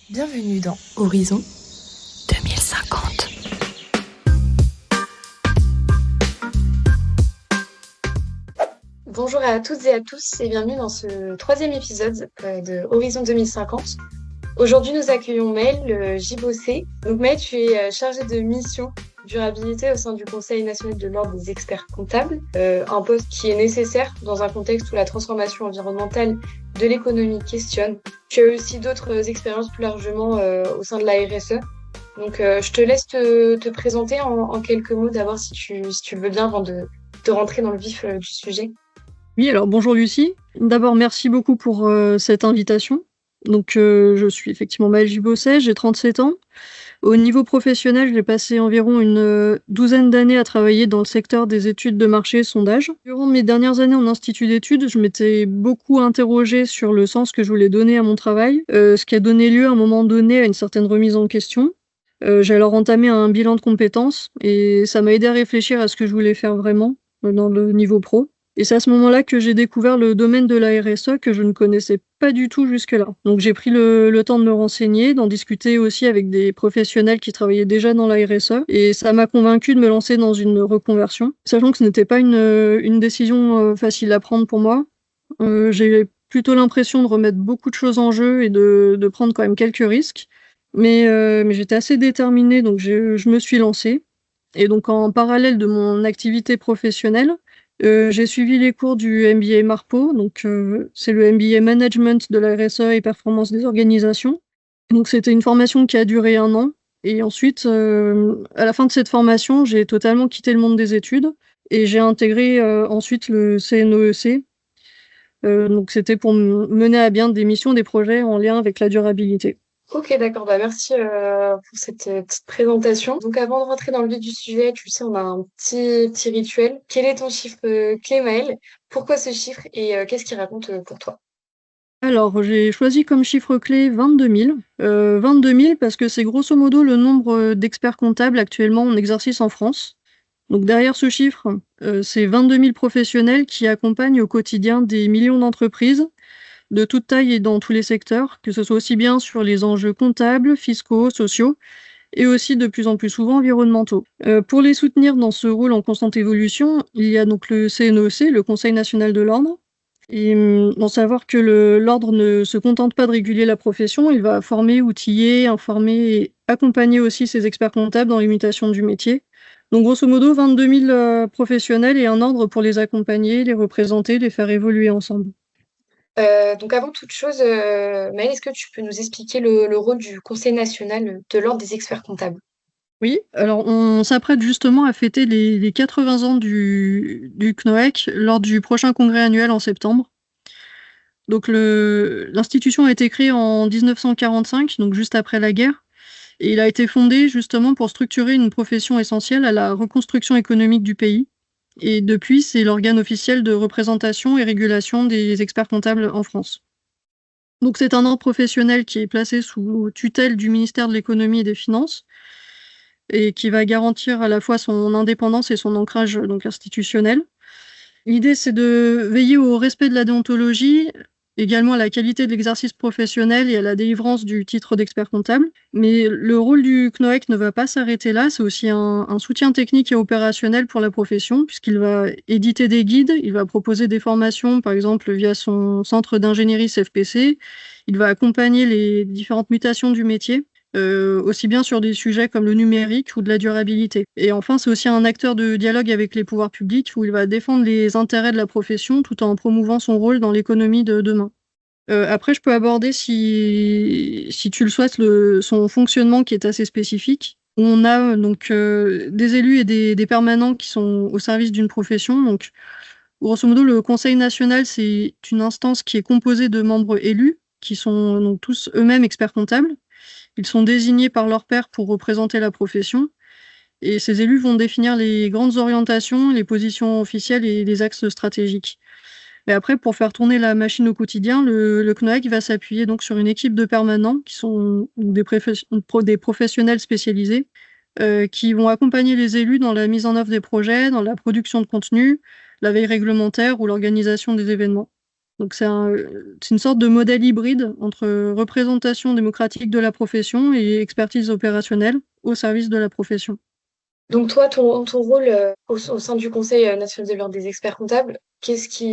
Bienvenue dans Horizon 2050. Bonjour à toutes et à tous et bienvenue dans ce troisième épisode de Horizon 2050. Aujourd'hui, nous accueillons Maëlle Gibossé. Donc Maëlle, tu es chargée de mission durabilité au sein du Conseil national de l'ordre des experts comptables, un poste qui est nécessaire dans un contexte où la transformation environnementale de l'économie questionne. Tu as aussi d'autres expériences plus largement au sein de la RSE. Donc je te laisse te présenter en quelques mots d'abord si tu le veux bien avant de rentrer dans le vif du sujet. Oui, alors bonjour Lucie. D'abord, merci beaucoup pour cette invitation. Donc, je suis effectivement Maëlle Gibosset, j'ai 37 ans. Au niveau professionnel, j'ai passé environ une douzaine d'années à travailler dans le secteur des études de marché et sondage. Durant mes dernières années en institut d'études, je m'étais beaucoup interrogée sur le sens que je voulais donner à mon travail, ce qui a donné lieu à un moment donné à une certaine remise en question. J'ai alors entamé un bilan de compétences et ça m'a aidé à réfléchir à ce que je voulais faire vraiment dans le niveau pro. Et c'est à ce moment-là que j'ai découvert le domaine de la RSE que je ne connaissais pas du tout jusque-là. Donc j'ai pris le temps de me renseigner, d'en discuter aussi avec des professionnels qui travaillaient déjà dans la RSE. Et ça m'a convaincue de me lancer dans une reconversion, sachant que ce n'était pas une décision facile à prendre pour moi. J'ai plutôt l'impression de remettre beaucoup de choses en jeu et de prendre quand même quelques risques. Mais j'étais assez déterminée, donc je me suis lancée. Et donc en parallèle de mon activité professionnelle, j'ai suivi les cours du MBA Marpo, donc c'est le MBA Management de la RSE et performance des organisations. Donc c'était une formation qui a duré 1 an. Et ensuite, à la fin de cette formation, j'ai totalement quitté le monde des études et j'ai intégré ensuite le CNOEC. Donc c'était pour mener à bien des missions, des projets en lien avec la durabilité. Ok, d'accord. Bah, merci pour cette petite présentation. Donc, avant de rentrer dans le vif du sujet, tu sais, on a un petit rituel. Quel est ton chiffre clé, Maëlle? Pourquoi ce chiffre et qu'est-ce qu'il raconte pour toi? Alors, j'ai choisi comme chiffre clé 22 000. 22 000 parce que c'est grosso modo le nombre d'experts comptables actuellement en exercice en France. Donc derrière ce chiffre, c'est 22 000 professionnels qui accompagnent au quotidien des millions d'entreprises de toute taille et dans tous les secteurs, que ce soit aussi bien sur les enjeux comptables, fiscaux, sociaux, et aussi de plus en plus souvent environnementaux. Pour les soutenir dans ce rôle en constante évolution, il y a donc le CNOEC, le Conseil national de l'ordre. Et d'en savoir que l'ordre ne se contente pas de réguler la profession, il va former, outiller, informer et accompagner aussi ses experts comptables dans l'imitation du métier. Donc grosso modo, 22 000 professionnels et un ordre pour les accompagner, les représenter, les faire évoluer ensemble. Donc, avant toute chose, Maëlle, est-ce que tu peux nous expliquer le rôle du Conseil national de l'ordre des experts comptables? Oui, alors on s'apprête justement à fêter les 80 ans du CNOEC lors du prochain congrès annuel en septembre. Donc l'institution a été créée en 1945, donc juste après la guerre, et il a été fondé justement pour structurer une profession essentielle à la reconstruction économique du pays. Et depuis, c'est l'organe officiel de représentation et régulation des experts comptables en France. Donc c'est un ordre professionnel qui est placé sous tutelle du ministère de l'économie et des finances et qui va garantir à la fois son indépendance et son ancrage donc institutionnel. L'idée, c'est de veiller au respect de la déontologie, également à la qualité de l'exercice professionnel et à la délivrance du titre d'expert comptable. Mais le rôle du CNOEC ne va pas s'arrêter là, c'est aussi un soutien technique et opérationnel pour la profession, puisqu'il va éditer des guides, il va proposer des formations, par exemple via son centre d'ingénierie CFPC, il va accompagner les différentes mutations du métier. Aussi bien sur des sujets comme le numérique ou de la durabilité. Et enfin, c'est aussi un acteur de dialogue avec les pouvoirs publics où il va défendre les intérêts de la profession tout en promouvant son rôle dans l'économie de demain. Après, je peux aborder, si tu le souhaites, son fonctionnement qui est assez spécifique. On a donc des élus et des permanents qui sont au service d'une profession. Donc, grosso modo, le Conseil national, c'est une instance qui est composée de membres élus, qui sont donc tous eux-mêmes experts comptables. Ils sont désignés par leurs pairs pour représenter la profession et ces élus vont définir les grandes orientations, les positions officielles et les axes stratégiques. Et après, pour faire tourner la machine au quotidien, le CNOEC va s'appuyer donc sur une équipe de permanents qui sont des professionnels spécialisés qui vont accompagner les élus dans la mise en œuvre des projets, dans la production de contenu, la veille réglementaire ou l'organisation des événements. Donc c'est une sorte de modèle hybride entre représentation démocratique de la profession et expertise opérationnelle au service de la profession. Donc toi, ton rôle au sein du Conseil national de l'ordre des experts comptables,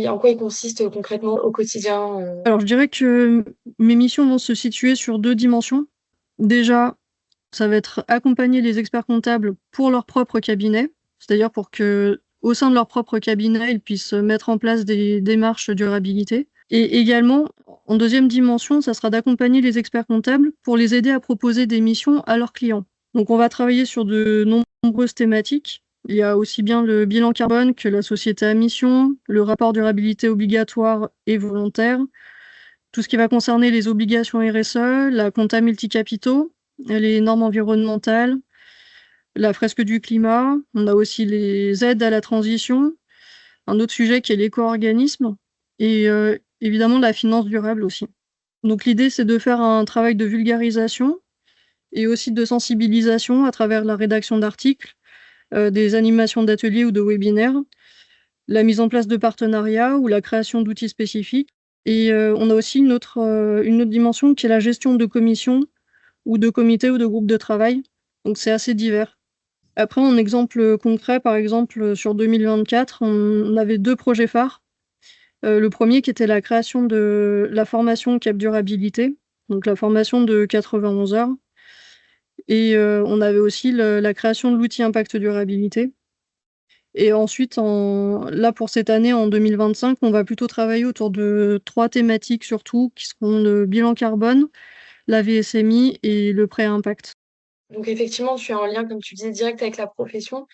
en quoi il consiste concrètement au quotidien Alors je dirais que mes missions vont se situer sur 2 dimensions. Déjà, ça va être accompagner les experts comptables pour leur propre cabinet, c'est-à-dire pour que, au sein de leur propre cabinet, ils puissent mettre en place des démarches durabilité. Et également, en deuxième dimension, ça sera d'accompagner les experts comptables pour les aider à proposer des missions à leurs clients. Donc on va travailler sur de nombreuses thématiques. Il y a aussi bien le bilan carbone que la société à mission, le rapport durabilité obligatoire et volontaire, tout ce qui va concerner les obligations RSE, la compta multicapitaux, les normes environnementales, la fresque du climat. On a aussi les aides à la transition, un autre sujet qui est l'éco-organisme et évidemment la finance durable aussi. Donc l'idée, c'est de faire un travail de vulgarisation et aussi de sensibilisation à travers la rédaction d'articles, des animations d'ateliers ou de webinaires, la mise en place de partenariats ou la création d'outils spécifiques. Et on a aussi une autre dimension qui est la gestion de commissions ou de comités ou de groupes de travail. Donc c'est assez divers. Après, en exemple concret, par exemple, sur 2024, on avait 2 projets phares. Le premier qui était la création de la formation Cap Durabilité, donc la formation de 91 heures. Et on avait aussi la création de l'outil Impact Durabilité. Et ensuite, là, pour cette année, en 2025, on va plutôt travailler autour de 3 thématiques surtout, qui seront le bilan carbone, la VSMI et le pré-impact. Donc effectivement, tu es en lien, comme tu disais, direct avec la profession.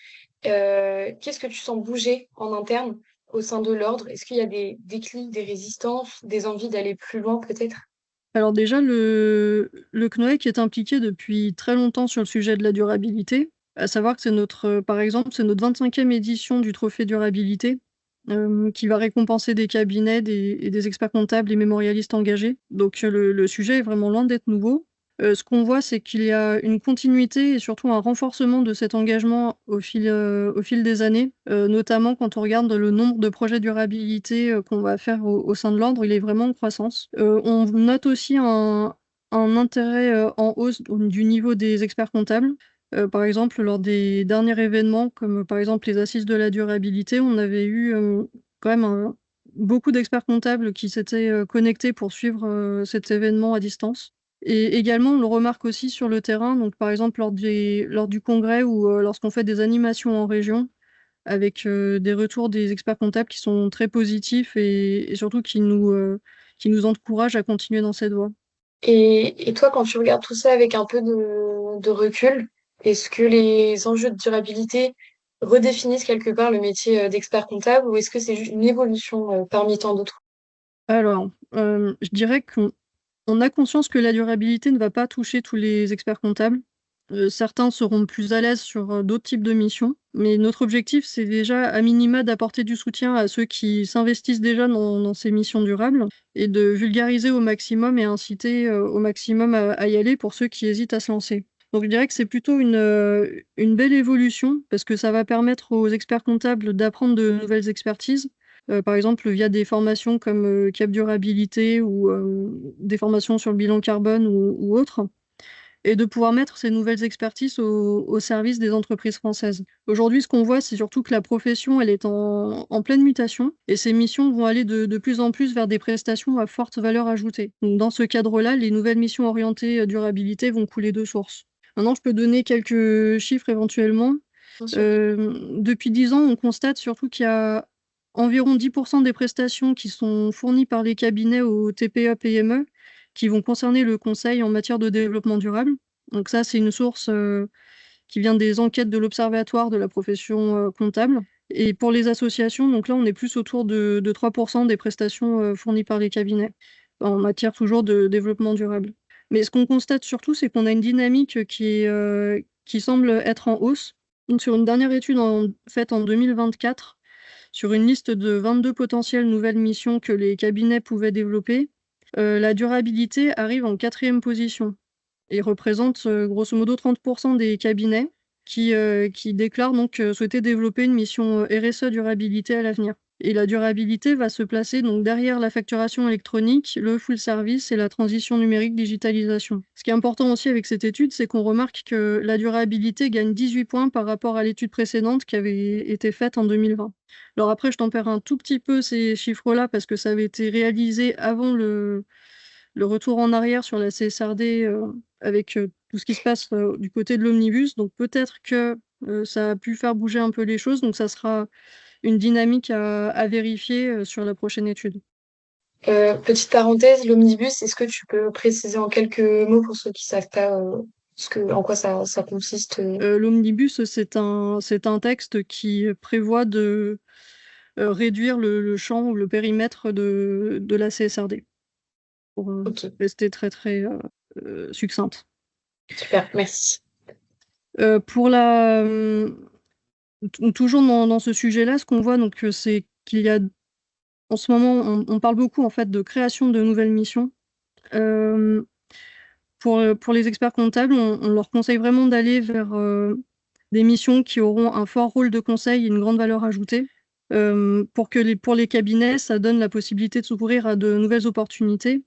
Qu'est-ce que tu sens bouger en interne au sein de l'ordre? Est-ce qu'il y a des déclics, des résistances, des envies d'aller plus loin peut-être? Alors déjà, le CNOEC est impliqué depuis très longtemps sur le sujet de la durabilité, à savoir que par exemple, c'est notre 25e édition du trophée durabilité, qui va récompenser des cabinets et des experts comptables et mémorialistes engagés. Donc le sujet est vraiment loin d'être nouveau. Ce qu'on voit, c'est qu'il y a une continuité et surtout un renforcement de cet engagement au fil des années, notamment quand on regarde le nombre de projets durabilité qu'on va faire au sein de l'ordre, il est vraiment en croissance. On note aussi un intérêt en hausse du niveau des experts comptables. Par exemple, lors des derniers événements, comme par exemple les assises de la durabilité, on avait eu quand même beaucoup d'experts comptables qui s'étaient connectés pour suivre cet événement à distance. Et également, on le remarque aussi sur le terrain, donc par exemple lors du congrès ou lorsqu'on fait des animations en région, avec des retours des experts comptables qui sont très positifs et surtout qui nous encouragent à continuer dans cette voie. Et toi, quand tu regardes tout ça avec un peu de recul, est-ce que les enjeux de durabilité redéfinissent quelque part le métier d'expert comptable ou est-ce que c'est juste une évolution parmi tant d'autres? Alors, je dirais qu'on a conscience que la durabilité ne va pas toucher tous les experts comptables. Certains seront plus à l'aise sur, d'autres types de missions, mais notre objectif, c'est déjà à minima d'apporter du soutien à ceux qui s'investissent déjà dans ces missions durables et de vulgariser au maximum et inciter, au maximum à y aller pour ceux qui hésitent à se lancer. Donc je dirais que c'est plutôt une belle évolution parce que ça va permettre aux experts comptables d'apprendre de nouvelles expertises, par exemple via des formations comme, Cap Durabilité ou, des formations sur le bilan carbone ou autres. Et de pouvoir mettre ces nouvelles expertises au service des entreprises françaises. Aujourd'hui, ce qu'on voit, c'est surtout que la profession, elle est en pleine mutation et ces missions vont aller de plus en plus vers des prestations à forte valeur ajoutée. Donc, dans ce cadre-là, les nouvelles missions orientées durabilité vont couler de source. Maintenant, je peux donner quelques chiffres éventuellement. Bien sûr. Depuis 10 ans, on constate surtout qu'il y a environ 10% des prestations qui sont fournies par les cabinets aux TPE-PME qui vont concerner le conseil en matière de développement durable. Donc ça, c'est une source qui vient des enquêtes de l'Observatoire de la profession comptable. Et pour les associations, donc là, on est plus autour de 3% des prestations fournies par les cabinets en matière toujours de développement durable. Mais ce qu'on constate surtout, c'est qu'on a une dynamique qui semble être en hausse. Donc, sur une dernière étude faite en 2024, sur une liste de 22 potentielles nouvelles missions que les cabinets pouvaient développer, la durabilité arrive en 4e position et représente grosso modo 30% des cabinets qui déclarent donc souhaiter développer une mission RSE durabilité à l'avenir. Et la durabilité va se placer donc derrière la facturation électronique, le full service et la transition numérique digitalisation. Ce qui est important aussi avec cette étude, c'est qu'on remarque que la durabilité gagne 18 points par rapport à l'étude précédente qui avait été faite en 2020. Alors après, je tempère un tout petit peu ces chiffres-là parce que ça avait été réalisé avant le retour en arrière sur la CSRD avec tout ce qui se passe du côté de l'omnibus. Donc peut-être que ça a pu faire bouger un peu les choses. Donc ça sera une dynamique à vérifier sur la prochaine étude. Petite parenthèse, l'omnibus, est-ce que tu peux préciser en quelques mots pour ceux qui savent pas en quoi ça consiste L'omnibus, c'est un texte qui prévoit de réduire le champ ou le périmètre de la CSRD, pour Ok, rester très très succincte. super, merci. Pour toujours dans ce sujet-là, ce qu'on voit, donc, c'est qu'il y a en ce moment, on parle beaucoup en fait de création de nouvelles missions. Pour les experts comptables, on leur conseille vraiment d'aller vers des missions qui auront un fort rôle de conseil et une grande valeur ajoutée. Pour les cabinets, ça donne la possibilité de s'ouvrir à de nouvelles opportunités.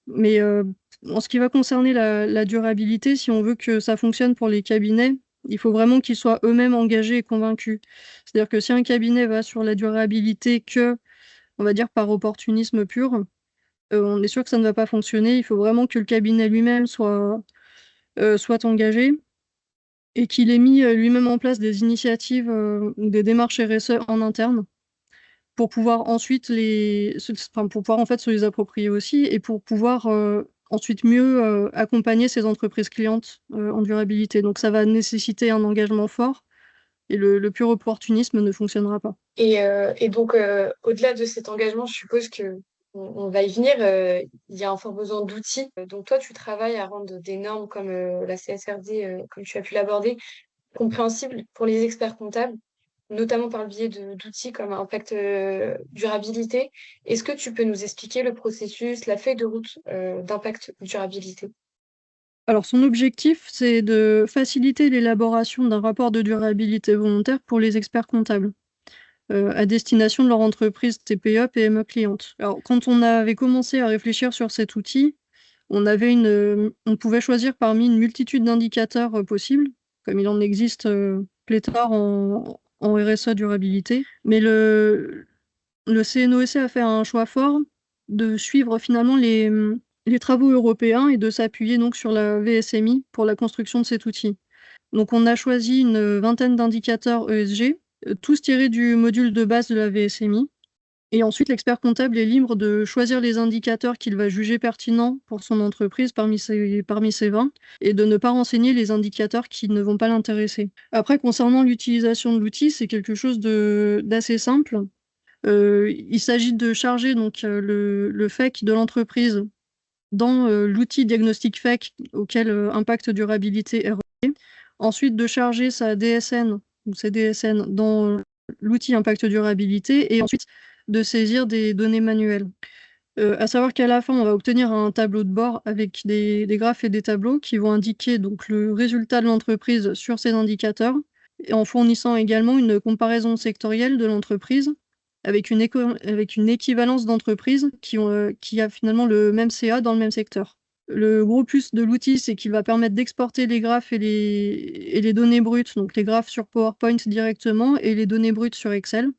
Mais en ce qui va concerner la durabilité, si on veut que ça fonctionne pour les cabinets, il faut vraiment qu'ils soient eux-mêmes engagés et convaincus. C'est-à-dire que si un cabinet va sur la durabilité on va dire, par opportunisme pur, on est sûr que ça ne va pas fonctionner. Il faut vraiment que le cabinet lui-même soit engagé et qu'il ait mis lui-même en place des initiatives ou des démarches RSE en interne pour pouvoir ensuite pour pouvoir en fait se les approprier aussi et pour pouvoir ensuite mieux accompagner ces entreprises clientes en durabilité. Donc ça va nécessiter un engagement fort et le pur opportunisme ne fonctionnera pas. Et donc, au-delà de cet engagement, je suppose que on va y venir. Il y a un fort besoin d'outils. Donc, toi, tu travailles à rendre des normes comme la CSRD, comme tu as pu l'aborder, compréhensibles pour les experts comptables, notamment par le biais d'outils comme Impact Durabilité. Est-ce que tu peux nous expliquer le processus, la feuille de route d'Impact Durabilité? Alors son objectif, c'est de faciliter l'élaboration d'un rapport de durabilité volontaire pour les experts comptables. À destination de leur entreprise TPE, PME cliente. Alors, quand on avait commencé à réfléchir sur cet outil, on pouvait choisir parmi une multitude d'indicateurs possibles, comme il en existe pléthore en RSE durabilité. Mais le CNOSC a fait un choix fort de suivre finalement les travaux européens et de s'appuyer donc sur la VSMI pour la construction de cet outil. Donc on a choisi une vingtaine d'indicateurs ESG, tous tirés du module de base de la VSMI. Et ensuite, l'expert comptable est libre de choisir les indicateurs qu'il va juger pertinents pour son entreprise parmi ces 20 et de ne pas renseigner les indicateurs qui ne vont pas l'intéresser. Après, concernant l'utilisation de l'outil, c'est quelque chose d'assez simple. Il s'agit de charger donc le FEC de l'entreprise dans l'outil diagnostic FEC auquel Impact Durabilité est relié. Ensuite, de charger sa DSN ou ses DSN dans l'outil Impact Durabilité et ensuite de saisir des données manuelles. À savoir qu'à la fin, on va obtenir un tableau de bord avec des graphes et des tableaux qui vont indiquer donc le résultat de l'entreprise sur ces indicateurs, et en fournissant également une comparaison sectorielle de l'entreprise avec une équivalence d'entreprises qui a finalement le même CA dans le même secteur. Le gros plus de l'outil, c'est qu'il va permettre d'exporter les graphes et les données brutes, donc les graphes sur PowerPoint directement et les données brutes sur Excel.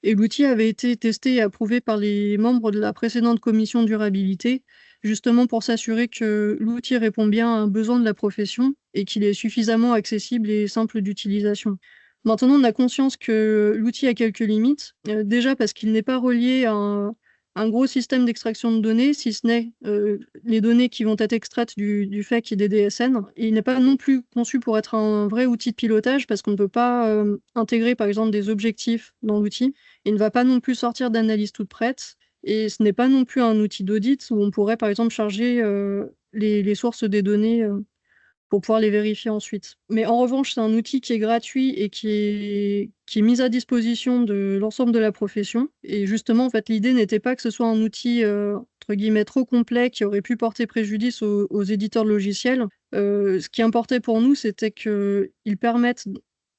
Et l'outil avait été testé et approuvé par les membres de la précédente commission durabilité, justement pour s'assurer que l'outil répond bien à un besoin de la profession et qu'il est suffisamment accessible et simple d'utilisation. Maintenant, on a conscience que l'outil a quelques limites, déjà parce qu'il n'est pas relié à un gros système d'extraction de données, si ce n'est les données qui vont être extraites du FEC et des DSN. Et il n'est pas non plus conçu pour être un vrai outil de pilotage parce qu'on ne peut pas intégrer par exemple des objectifs dans l'outil. Il ne va pas non plus sortir d'analyse toute prête. Et ce n'est pas non plus un outil d'audit où on pourrait par exemple charger les sources des données pour pouvoir les vérifier ensuite. Mais en revanche, c'est un outil qui est gratuit et qui est mis à disposition de l'ensemble de la profession. Et justement, en fait, l'idée n'était pas que ce soit un outil entre guillemets trop complet qui aurait pu porter préjudice aux éditeurs de logiciels. Ce qui importait pour nous, c'était qu'ils permettent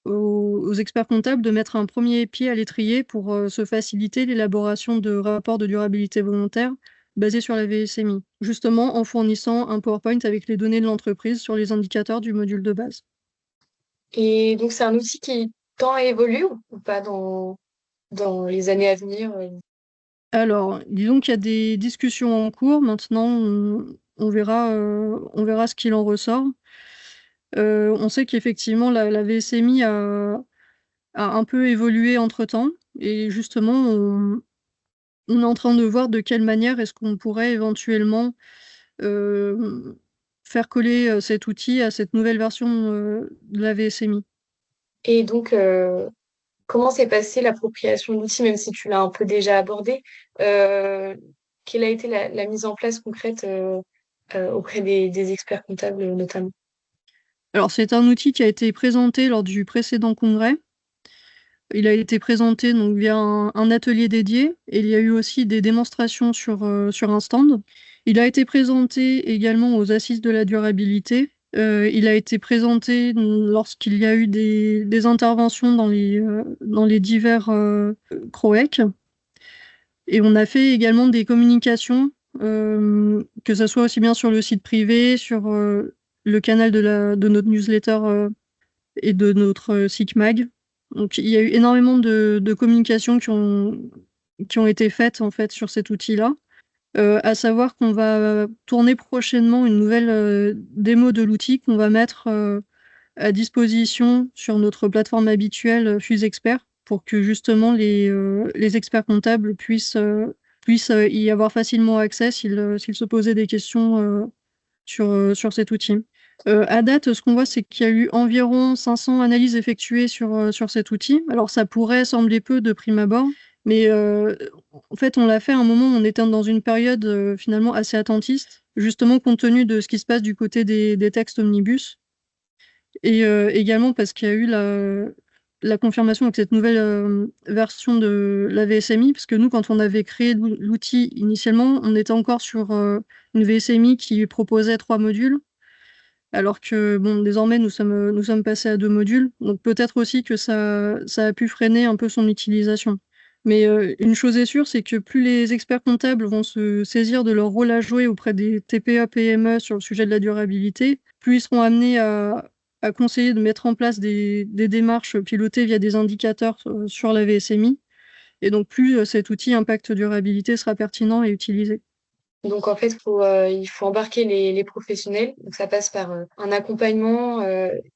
aux experts comptables de mettre un premier pied à l'étrier pour se faciliter l'élaboration de rapports de durabilité volontaire basés sur la VSMI, justement en fournissant un PowerPoint avec les données de l'entreprise sur les indicateurs du module de base. Et donc, c'est un outil qui tend à évoluer ou pas dans les années à venir? Alors, disons qu'il y a des discussions en cours. Maintenant, on verra ce qu'il en ressort. On sait qu'effectivement, la VSMI a un peu évolué entre-temps et justement, on est en train de voir de quelle manière est-ce qu'on pourrait éventuellement, faire coller, cet outil à cette nouvelle version, de la VSMI. Et donc, comment s'est passée l'appropriation de l'outil, même si tu l'as un peu déjà abordé? Quelle a été la mise en place concrète auprès des experts comptables notamment? Alors, c'est un outil qui a été présenté lors du précédent congrès. Il a été présenté donc via un atelier dédié et il y a eu aussi des démonstrations sur un stand. Il a été présenté également aux Assises de la durabilité. Il a été présenté lorsqu'il y a eu des interventions dans les divers CROEC. Et on a fait également des communications, que ça soit aussi bien sur le site privé, sur le canal de notre newsletter et de notre SICMAG. Donc il y a eu énormément de communications qui ont été faites en fait sur cet outil-là. À savoir qu'on va tourner prochainement une nouvelle démo de l'outil qu'on va mettre à disposition sur notre plateforme habituelle FuseExpert pour que justement les experts comptables puissent y avoir facilement accès s'ils se posaient des questions sur cet outil. À date, ce qu'on voit, c'est qu'il y a eu environ 500 analyses effectuées sur cet outil. Alors ça pourrait sembler peu de prime abord, mais en fait, on l'a fait à un moment où on était dans une période finalement assez attentiste, justement compte tenu de ce qui se passe du côté des textes omnibus. Et également parce qu'il y a eu la confirmation avec cette nouvelle version de la VSMI, parce que nous, quand on avait créé l'outil initialement, on était encore sur une VSMI qui proposait 3 modules. Alors que bon, désormais, nous sommes passés à 2 modules, donc peut-être aussi que ça a pu freiner un peu son utilisation. Mais une chose est sûre, c'est que plus les experts comptables vont se saisir de leur rôle à jouer auprès des TPE-PME sur le sujet de la durabilité, plus ils seront amenés à conseiller de mettre en place des démarches pilotées via des indicateurs sur la VSMI, et donc plus cet outil impact durabilité sera pertinent et utilisé. Donc en fait, il faut embarquer les professionnels. Donc ça passe par un accompagnement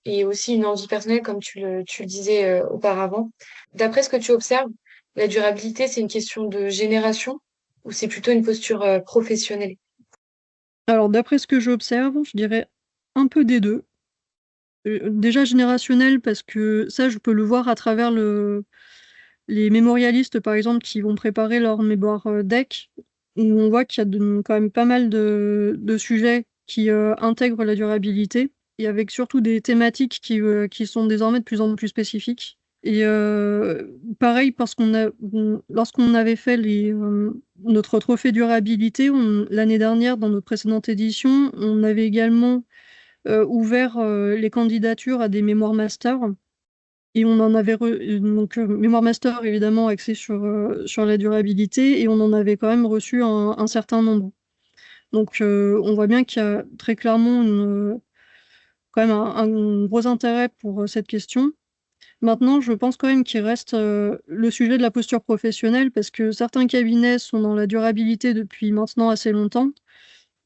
et aussi une envie personnelle, comme tu le disais auparavant. D'après ce que tu observes, la durabilité, c'est une question de génération ou c'est plutôt une posture professionnelle? Alors d'après ce que j'observe, je dirais un peu des deux. Déjà générationnel parce que ça, je peux le voir à travers les mémorialistes, par exemple, qui vont préparer leur mémoire DEC, où on voit qu'il y a quand même pas mal de sujets qui intègrent la durabilité, et avec surtout des thématiques qui sont désormais de plus en plus spécifiques. Et pareil, parce lorsqu'on avait fait notre trophée durabilité, l'année dernière, dans notre précédente édition, on avait également ouvert les candidatures à des mémoires master. Et on en avait donc mémoire master évidemment axé sur la durabilité, et on en avait quand même reçu un certain nombre. Donc on voit bien qu'il y a très clairement quand même un gros intérêt pour cette question. Maintenant, je pense quand même qu'il reste le sujet de la posture professionnelle, parce que certains cabinets sont dans la durabilité depuis maintenant assez longtemps,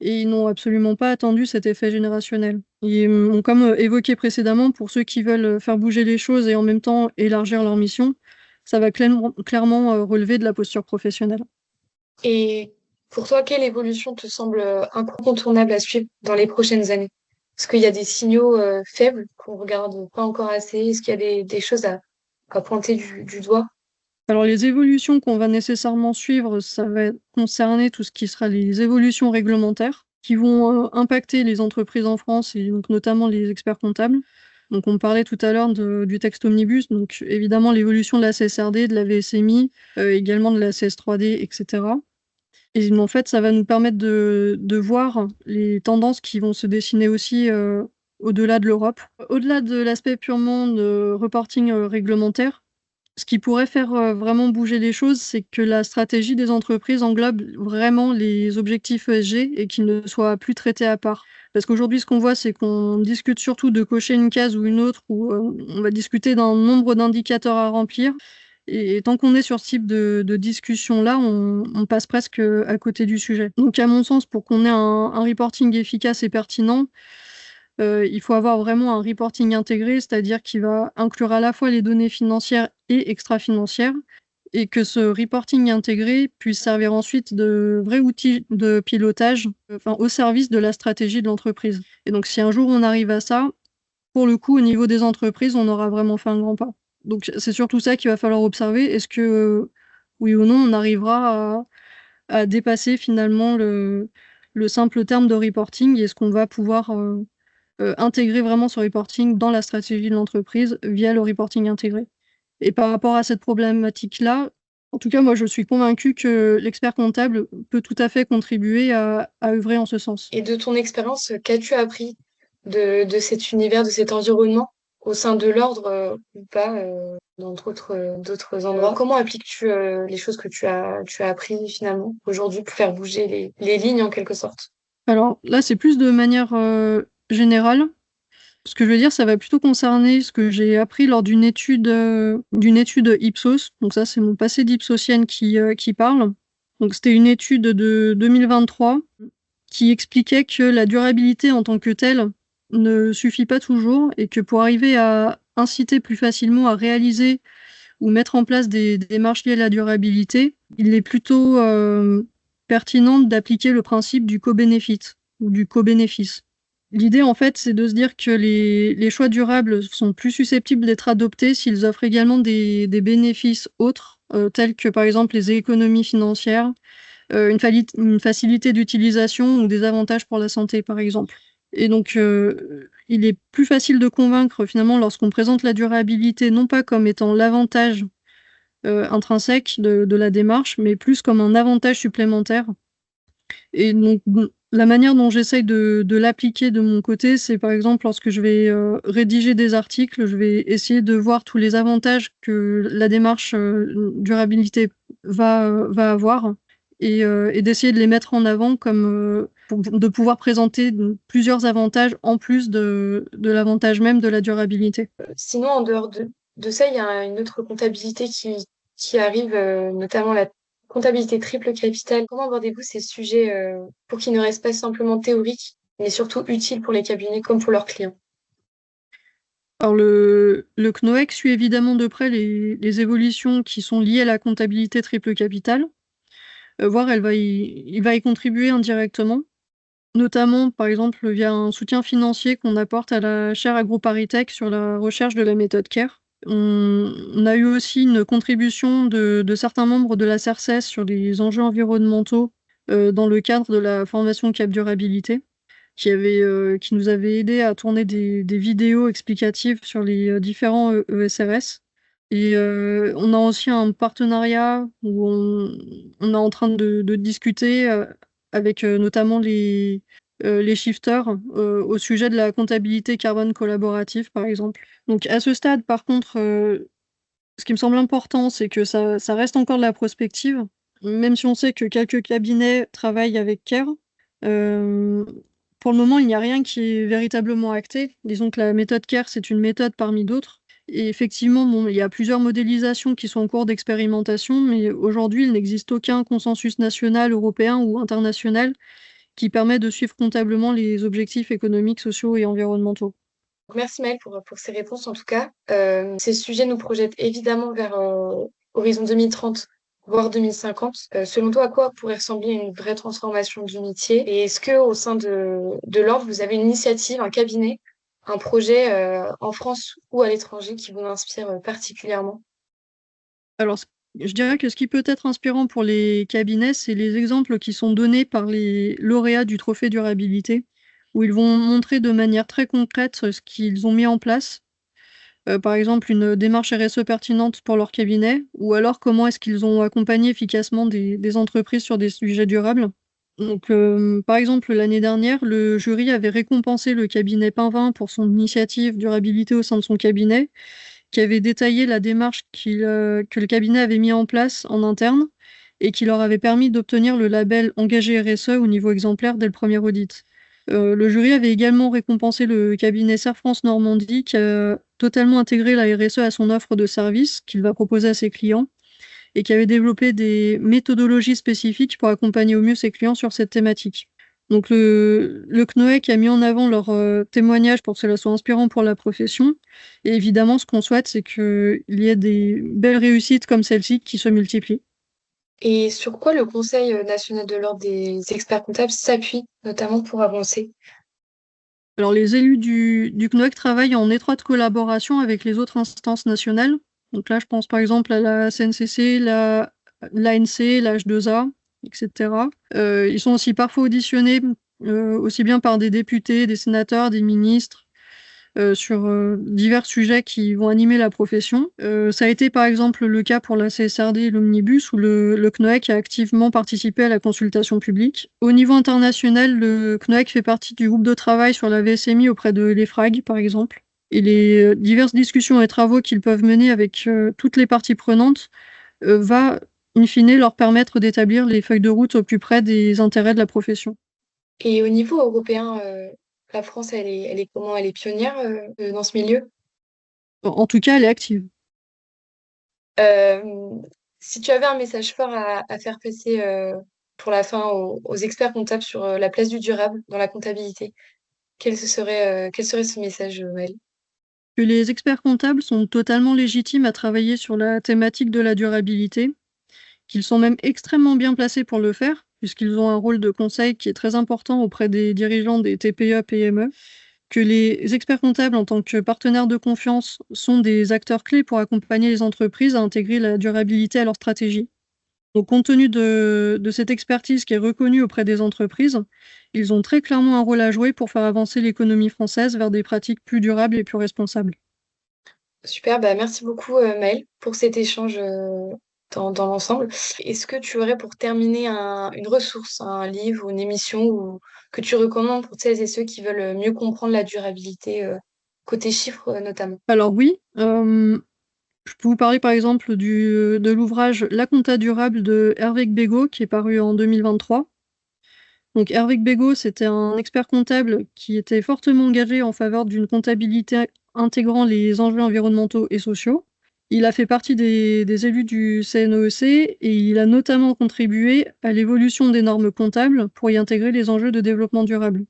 et ils n'ont absolument pas attendu cet effet générationnel. Ils ont comme évoqué précédemment, pour ceux qui veulent faire bouger les choses et en même temps élargir leur mission, ça va clairement relever de la posture professionnelle. Et pour toi, quelle évolution te semble incontournable à suivre dans les prochaines années? Est-ce qu'il y a des signaux faibles qu'on regarde pas encore assez? Est-ce qu'il y a des choses à pointer du doigt? Alors les évolutions qu'on va nécessairement suivre, ça va concerner tout ce qui sera les évolutions réglementaires qui vont impacter les entreprises en France, et donc notamment les experts comptables. Donc on parlait tout à l'heure du texte omnibus, donc évidemment l'évolution de la CSRD, de la VSMI, également de la CS3D, etc. Et en fait, ça va nous permettre de voir les tendances qui vont se dessiner aussi au-delà de l'Europe. Au-delà de l'aspect purement de reporting réglementaire, ce qui pourrait faire vraiment bouger les choses, c'est que la stratégie des entreprises englobe vraiment les objectifs ESG et qu'ils ne soient plus traités à part. Parce qu'aujourd'hui, ce qu'on voit, c'est qu'on discute surtout de cocher une case ou une autre, ou on va discuter d'un nombre d'indicateurs à remplir. Et tant qu'on est sur ce type de discussion-là, on passe presque à côté du sujet. Donc, à mon sens, pour qu'on ait un reporting efficace et pertinent, il faut avoir vraiment un reporting intégré, c'est-à-dire qui va inclure à la fois les données financières et extra-financières, et que ce reporting intégré puisse servir ensuite de vrai outil de pilotage, au service de la stratégie de l'entreprise. Et donc, si un jour on arrive à ça, pour le coup, au niveau des entreprises, on aura vraiment fait un grand pas. Donc, c'est surtout ça qu'il va falloir observer. Est-ce que, oui ou non, on arrivera à dépasser finalement le simple terme de reporting? Est-ce qu'on va pouvoir intégrer vraiment ce reporting dans la stratégie de l'entreprise via le reporting intégré? Et par rapport à cette problématique-là, en tout cas, moi, je suis convaincue que l'expert comptable peut tout à fait contribuer à œuvrer en ce sens. Et de ton expérience, qu'as-tu appris de cet univers, de cet environnement au sein de l'ordre ou pas, dans d'autres endroits? Comment appliques-tu les choses que tu as appris finalement aujourd'hui pour faire bouger les lignes en quelque sorte? Alors là, c'est plus de manière générale. Ce que je veux dire, ça va plutôt concerner ce que j'ai appris lors d'une étude Ipsos. Donc ça, c'est mon passé d'ipsosienne qui parle. Donc c'était une étude de 2023 qui expliquait que la durabilité en tant que telle ne suffit pas toujours et que pour arriver à inciter plus facilement à réaliser ou mettre en place des démarches liées à la durabilité, il est plutôt pertinent d'appliquer le principe du co-bénéfice ou du co-bénéfice. L'idée, en fait, c'est de se dire que les choix durables sont plus susceptibles d'être adoptés s'ils offrent également des bénéfices autres, tels que par exemple les économies financières, une facilité d'utilisation ou des avantages pour la santé, par exemple. Et donc, il est plus facile de convaincre finalement lorsqu'on présente la durabilité non pas comme étant l'avantage intrinsèque de la démarche, mais plus comme un avantage supplémentaire. Et donc, la manière dont j'essaye de l'appliquer de mon côté, c'est par exemple lorsque je vais rédiger des articles, je vais essayer de voir tous les avantages que la démarche durabilité va avoir et d'essayer de les mettre en avant comme de pouvoir présenter plusieurs avantages en plus de l'avantage même de la durabilité. Sinon, en dehors de ça, il y a une autre comptabilité qui arrive, notamment la comptabilité triple capital. Comment abordez-vous ces sujets pour qu'ils ne restent pas simplement théoriques, mais surtout utiles pour les cabinets comme pour leurs clients? Alors le CNOEC suit évidemment de près les évolutions qui sont liées à la comptabilité triple capital, voire il va y contribuer indirectement, notamment par exemple via un soutien financier qu'on apporte à la chaire AgroParisTech sur la recherche de la méthode CARE. On a eu aussi une contribution de certains membres de la CERCES sur les enjeux environnementaux dans le cadre de la formation Cap Durabilité, qui nous avait aidé à tourner des vidéos explicatives sur les différents ESRS. Et on a aussi un partenariat où on est en train de discuter avec notamment les shifters au sujet de la comptabilité carbone collaborative, par exemple. Donc à ce stade, par contre, ce qui me semble important, c'est que ça reste encore de la prospective, même si on sait que quelques cabinets travaillent avec CARE. Pour le moment, il n'y a rien qui est véritablement acté. Disons que la méthode CARE, c'est une méthode parmi d'autres. Et effectivement, bon, il y a plusieurs modélisations qui sont en cours d'expérimentation, mais aujourd'hui, il n'existe aucun consensus national, européen ou international qui permet de suivre comptablement les objectifs économiques, sociaux et environnementaux. Merci Maëlle pour ces réponses en tout cas. Ces sujets nous projettent évidemment vers horizon 2030, voire 2050. Selon toi, à quoi pourrait ressembler une vraie transformation du métier? Et est-ce que au sein de l'ordre, vous avez une initiative, un cabinet, un projet en France ou à l'étranger qui vous inspire particulièrement? Alors, je dirais que ce qui peut être inspirant pour les cabinets, c'est les exemples qui sont donnés par les lauréats du trophée durabilité, où ils vont montrer de manière très concrète ce qu'ils ont mis en place. Par exemple, une démarche RSE pertinente pour leur cabinet, ou alors comment est-ce qu'ils ont accompagné efficacement des entreprises sur des sujets durables. Donc, par exemple, l'année dernière, le jury avait récompensé le cabinet Painvin pour son initiative durabilité au sein de son cabinet, qui avait détaillé la démarche que le cabinet avait mis en place en interne et qui leur avait permis d'obtenir le label engagé RSE au niveau exemplaire dès le premier audit. Le jury avait également récompensé le cabinet Serre France Normandie qui a totalement intégré la RSE à son offre de service qu'il va proposer à ses clients et qui avait développé des méthodologies spécifiques pour accompagner au mieux ses clients sur cette thématique. Donc le CNOEC a mis en avant leur témoignage pour que cela soit inspirant pour la profession. Et évidemment, ce qu'on souhaite, c'est qu'il y ait des belles réussites comme celle-ci qui se multiplient. Et sur quoi le Conseil national de l'ordre des experts comptables s'appuie, notamment pour avancer? Alors les élus du CNOEC travaillent en étroite collaboration avec les autres instances nationales. Donc là, je pense par exemple à la CNCC, l'ANC, la H2A, etc. Ils sont aussi parfois auditionnés, aussi bien par des députés, des sénateurs, des ministres, sur divers sujets qui vont animer la profession. Ça a été par exemple le cas pour la CSRD et l'Omnibus, où le CNOEC a activement participé à la consultation publique. Au niveau international, le CNOEC fait partie du groupe de travail sur la VSMI auprès de l'EFRAG, par exemple. Et les diverses discussions et travaux qu'ils peuvent mener avec toutes les parties prenantes va, in fine, leur permettre d'établir les feuilles de route au plus près des intérêts de la profession. Et au niveau européen, la France, elle est comment? Elle est pionnière dans ce milieu? En tout cas, elle est active. Euh, Si tu avais un message fort à faire passer pour la fin aux experts comptables sur la place du durable dans la comptabilité, quel serait ce message, Maëlle? Que les experts comptables sont totalement légitimes à travailler sur la thématique de la durabilité, qu'ils sont même extrêmement bien placés pour le faire, puisqu'ils ont un rôle de conseil qui est très important auprès des dirigeants des TPE, PME, que les experts comptables en tant que partenaires de confiance sont des acteurs clés pour accompagner les entreprises à intégrer la durabilité à leur stratégie. Donc, compte tenu de cette expertise qui est reconnue auprès des entreprises, ils ont très clairement un rôle à jouer pour faire avancer l'économie française vers des pratiques plus durables et plus responsables. Super, bah merci beaucoup Maëlle pour cet échange dans l'ensemble. Est-ce que tu aurais pour terminer une ressource, un livre ou une émission que tu recommandes pour celles et ceux qui veulent mieux comprendre la durabilité, côté chiffres notamment? Alors oui, je peux vous parler par exemple de l'ouvrage La compta durable de Hervé Bégaud qui est paru en 2023. Donc Hervé Bégaud, c'était un expert comptable qui était fortement engagé en faveur d'une comptabilité intégrant les enjeux environnementaux et sociaux. Il a fait partie des élus du CNOEC et il a notamment contribué à l'évolution des normes comptables pour y intégrer les enjeux de développement durable.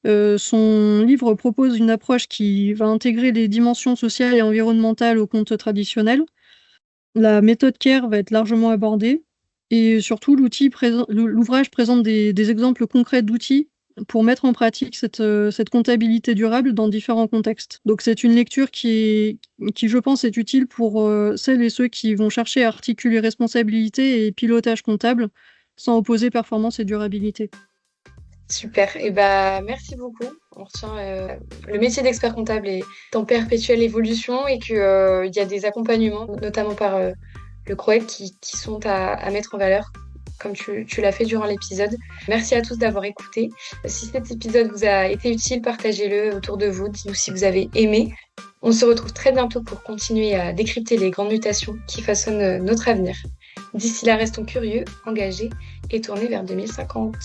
Son livre propose une approche qui va intégrer les dimensions sociales et environnementales au compte traditionnel. La méthode CARE va être largement abordée et surtout l'ouvrage présente des exemples concrets d'outils pour mettre en pratique cette comptabilité durable dans différents contextes. Donc c'est une lecture qui je pense, est utile pour celles et ceux qui vont chercher à articuler responsabilité et pilotage comptable sans opposer performance et durabilité. Super, et bah merci beaucoup. On retient le métier d'expert comptable est en perpétuelle évolution et qu'il y a des accompagnements, notamment par le CROEC, qui sont à mettre en valeur, comme tu l'as fait durant l'épisode. Merci à tous d'avoir écouté. Si cet épisode vous a été utile, partagez-le autour de vous, dites-nous si vous avez aimé. On se retrouve très bientôt pour continuer à décrypter les grandes mutations qui façonnent notre avenir. D'ici là, restons curieux, engagés et tournés vers 2050.